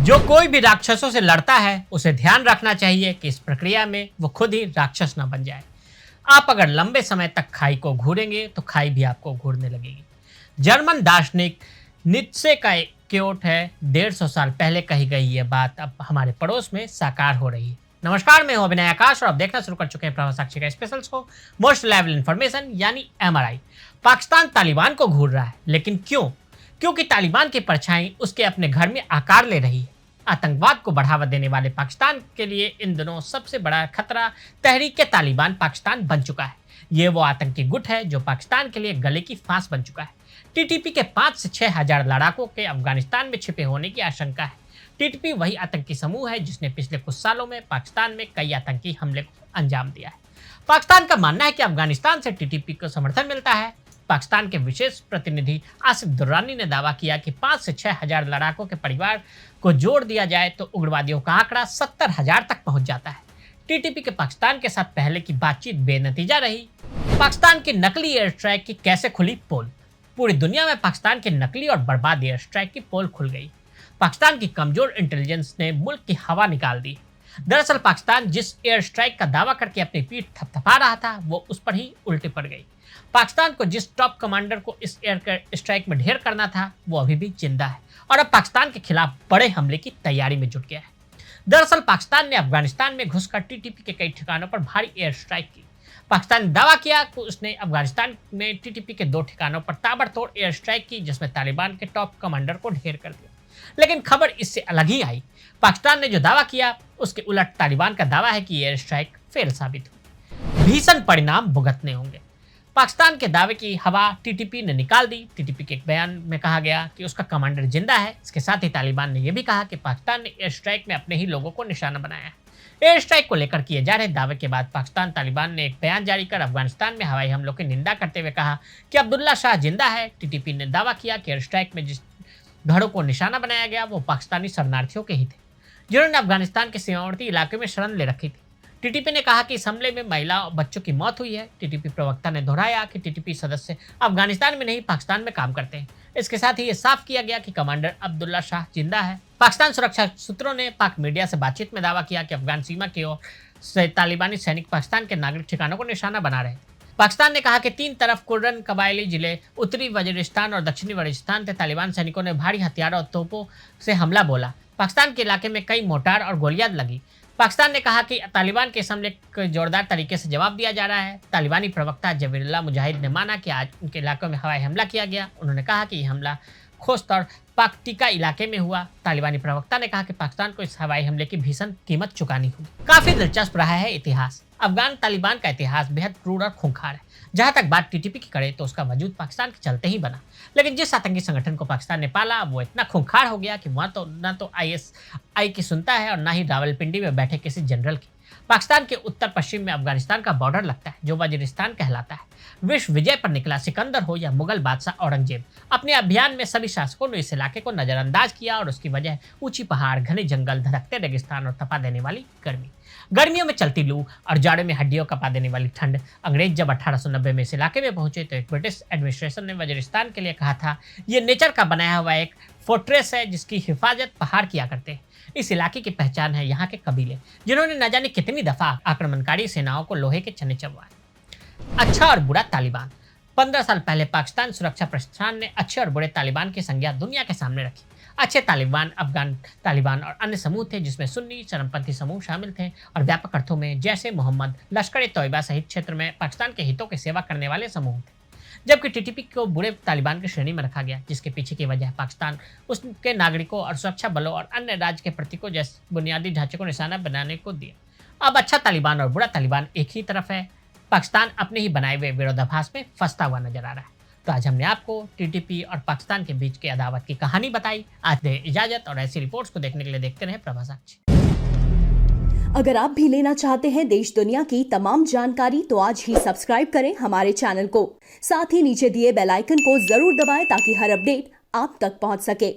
जो कोई भी राक्षसों से लड़ता है उसे ध्यान रखना चाहिए कि इस प्रक्रिया में वो खुद ही राक्षस न बन जाए। आप अगर लंबे समय तक खाई को घूरेंगे तो खाई भी आपको घूरने लगेगी। जर्मन दार्शनिक नीत्शे का एक क्योट है, 150 साल पहले कही गई यह बात अब हमारे पड़ोस में साकार हो रही है। नमस्कार, मैं हूं अभिनय आकाश और आप देखना शुरू कर चुके हैं प्रभा साक्षी का special show most reliable information यानी MRI। पाकिस्तान तालिबान को घूर रहा है, लेकिन क्यों? क्योंकि तालिबान की परछाई उसके अपने घर में आकार ले रही है। आतंकवाद को बढ़ावा देने वाले पाकिस्तान के लिए इन दिनों सबसे बड़ा खतरा तहरीक तालिबान पाकिस्तान बन चुका है। ये वो आतंकी गुट है जो पाकिस्तान के लिए गले की फांस बन चुका है। टीटीपी के 5 से 6 हजार लड़ाकों के अफगानिस्तान में छिपे होने की आशंका है। टीटीपी वही आतंकी समूह है जिसने पिछले कुछ सालों में पाकिस्तान में कई आतंकी हमले को अंजाम दिया है। पाकिस्तान का मानना है कि अफगानिस्तान से टीटीपी को समर्थन मिलता है। पाकिस्तान के विशेष प्रतिनिधि आसिफ दुर्रानी ने दावा किया कि 5 से 6 हजार लड़ाकों के परिवार को जोड़ दिया जाए तो उग्रवादियों का आंकड़ा 70,000 तक पहुंच जाता है। टीटीपी के पाकिस्तान के साथ पहले की बातचीत बेनतीजा रही। पाकिस्तान की नकली एयर स्ट्राइक की कैसे खुली पोल? पूरी दुनिया में पाकिस्तान की नकली और बर्बाद एयर स्ट्राइक की पोल खुल गई। पाकिस्तान की कमजोर इंटेलिजेंस ने मुल्क की हवा निकाल दी। दरअसल पाकिस्तान जिस एयर स्ट्राइक का दावा करके अपनी पीठ थपथपा रहा था वो उस पर ही उल्टी पड़ गई। पाकिस्तान को जिस टॉप कमांडर को इस एयर स्ट्राइक में ढेर करना था वो अभी भी जिंदा है और अब पाकिस्तान के खिलाफ बड़े हमले की तैयारी में जुट गया है। दरअसल पाकिस्तान ने अफगानिस्तान में घुसकर टीटीपी के कई ठिकानों पर भारी एयर स्ट्राइक की। पाकिस्तान ने दावा किया कि उसने अफगानिस्तान में टीटीपी के 2 ठिकानों पर ताबड़तोड़ एयर स्ट्राइक की जिसमें तालिबान के टॉप कमांडर को ढेर कर दिया। लेकिन खबर इससे अलग ही आई। पाकिस्तान ने जो दावा किया उसके उलट तालिबान का दावा है कि एयर स्ट्राइक फेल साबित हुई। भीषण परिणाम भुगतने होंगे। पाकिस्तान के दावे की हवा टीटीपी ने निकाल दी। टीटीपी के एक बयान में कहा गया कि उसका कमांडर जिंदा है। इसके साथ ही तालिबान ने यह भी कहा कि पाकिस्तान ने एयर स्ट्राइक में अपने ही लोगों को निशाना बनाया है। एयर स्ट्राइक को लेकर किए जा रहे दावे के बाद पाकिस्तान तालिबान ने एक बयान जारी कर अफगानिस्तान में हवाई हमलों की निंदा करते हुए कहा कि अब्दुल्ला शाह जिंदा है। टीटीपी ने दावा किया कि एयर स्ट्राइक में जिस घरों को निशाना बनाया गया वो पाकिस्तानी शरणार्थियों के ही थे जिन्होंने अफगानिस्तान के सीमावर्ती इलाके में शरण ले रखी थी। टीटीपी ने कहा कि इस हमले में महिला और बच्चों की मौत हुई है। टीटीपी प्रवक्ता ने दोहराया कि टीटीपी सदस्य अफगानिस्तान में नहीं पाकिस्तान में काम करते हैं। इसके साथ ही ये साफ किया गया कि कमांडर अब्दुल्ला शाह जिंदा है। पाकिस्तान सुरक्षा सूत्रों ने पाक मीडिया से बातचीत में दावा किया कि अफगान सीमा की ओर से तालिबानी सैनिक पाकिस्तान के नागरिक ठिकानों को निशाना बना रहे थे। पाकिस्तान ने कहा कि 3 तरफ कुर्रन कबायली जिले उत्तरी वजीरिस्तान और दक्षिणी वजीरिस्तान से तालिबान सैनिकों ने भारी हथियारों और तोपों से हमला बोला। पाकिस्तान के इलाके में कई मोर्टार और गोलियां लगी। पाकिस्तान ने कहा कि तालिबान के इस हमले को जोरदार तरीके से जवाब दिया जा रहा है। तालिबानी प्रवक्ता जबीरुल्लाह मुजाहिद ने माना कि आज उनके इलाकों में हवाई हमला किया गया। उन्होंने कहा कि यह हमला खोस्तौर पाकटिका इलाके में हुआ। तालिबानी प्रवक्ता ने कहा कि पाकिस्तान को इस हवाई हमले की भीषण कीमत चुकानी होगी। काफी दिलचस्प रहा है इतिहास। अफगान तालिबान का इतिहास बेहद क्रूर और खूंखार है। जहां तक बात टीटीपी की करे तो उसका वजूद पाकिस्तान के चलते ही बना, लेकिन जिस आतंकी संगठन को पाकिस्तान ने पाला वो इतना खूंखार हो गया कि वहां तो न तो ISI की सुनता है और न ही रावलपिंडी में बैठे किसी जनरल की। पाकिस्तान के उत्तर पश्चिम में अफगानिस्तान का बॉर्डर लगता है जो वजीरिस्तान कहलाता है। विश्व विजय पर निकला सिकंदर हो या मुगल बादशाह औरंगजेब, अपने अभियान में सभी शासकों ने इस इलाके को नजरअंदाज किया और उसकी वजह ऊंची पहाड़, घने जंगल, धधकते रेगिस्तान और तपा देने वाली गर्मी। गर्मियों में चलती लू और जाड़े में हड्डियों कपा देने वाली ठंड। अंग्रेज जब 1890 में इस इलाके में पहुंचे तो एक ब्रिटिश एडमिनिस्ट्रेशन ने वजीरिस्तान के लिए कहा था ये नेचर का बनाया हुआ एक फोर्ट्रेस है जिसकी हिफाजत पहाड़ किया करते हैं। इस इलाके की पहचान है यहाँ के कबीले जिन्होंने न जाने कितनी दफा आक्रमणकारी सेनाओं को लोहे के चने चबवाए। अच्छा और बुरा तालिबान। 15 साल पहले पाकिस्तान सुरक्षा प्रतिष्ठान ने अच्छे और बुरे तालिबान की संज्ञा दुनिया के सामने रखी। अच्छे तालिबान अफगान तालिबान और अन्य समूह थे जिसमें सुन्नी चरमपंथी समूह शामिल थे और व्यापक अर्थों में जैसे मोहम्मद, लश्कर-ए-तोयबा सहित क्षेत्र में पाकिस्तान के हितों की सेवा करने वाले समूह थे। जबकि टीटीपी को बुरे तालिबान की श्रेणी में रखा गया जिसके पीछे की वजह पाकिस्तान उसके नागरिकों और सुरक्षा बलों और अन्य राज्य के प्रतीकों जैसे बुनियादी ढांचे को निशाना बनाने को दिया। अब अच्छा तालिबान और बुरा तालिबान एक ही तरफ है। पाकिस्तान अपने ही बनाए हुए विरोधाभास में फंसता हुआ नजर आ रहा है। तो आज हमने आपको टीटीपी और पाकिस्तान के बीच की अदावत की कहानी बताई। आज दें इजाजत और ऐसी रिपोर्ट्स को देखने के लिए देखते रहे प्रभा साक्षी। अगर आप भी लेना चाहते हैं देश दुनिया की तमाम जानकारी तो आज ही सब्सक्राइब करें हमारे चैनल को। साथ ही नीचे दिए बेल आइकन को जरूर दबाएं ताकि हर अपडेट आप तक पहुंच सके।